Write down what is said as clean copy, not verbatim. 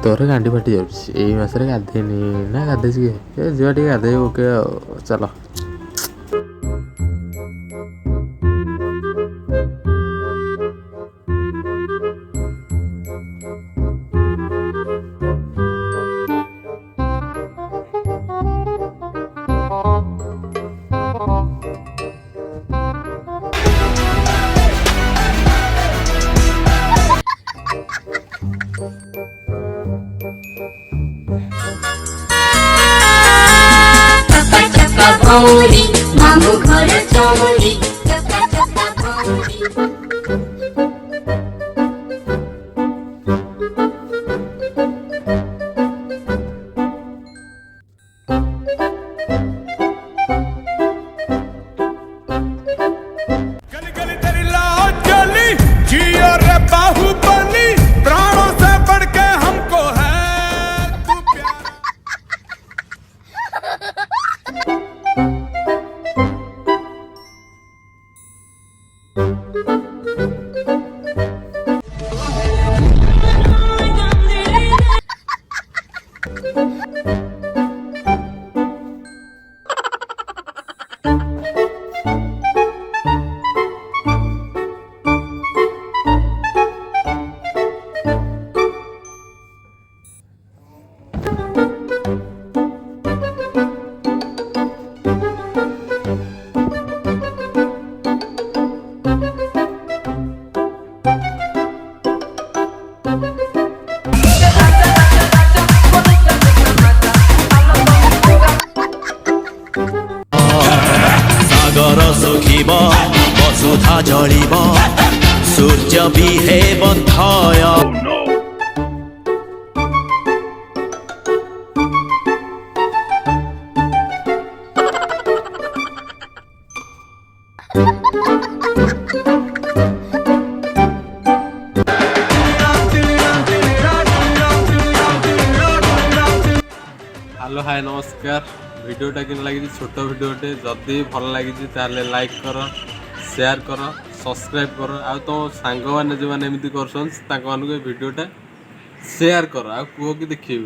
मुंडरे गांडी फाटी जाऊँगी गाधेनी ना गाधे जा गाधे ओके चलो। भौरी मामू घर चौरी चका चका भौरी। गली गली तेरी लाल चली जियो रे बाहुबली प्राणों से बढ़ के हमको है तू प्यार। सागर सुखिब वसुधा जलिब सूर्य भी हेब क्षय। हेलो हाय नमस्कार। वीडियोटा कि लगी छोट वीडियोटे जदि भल लगी लाइक कर शेयर कर सब्सक्राइब कर आ तो सांग मैंने जो मैंने एमती कर वीडियोटा शेयर कर आ कह कि देखिए।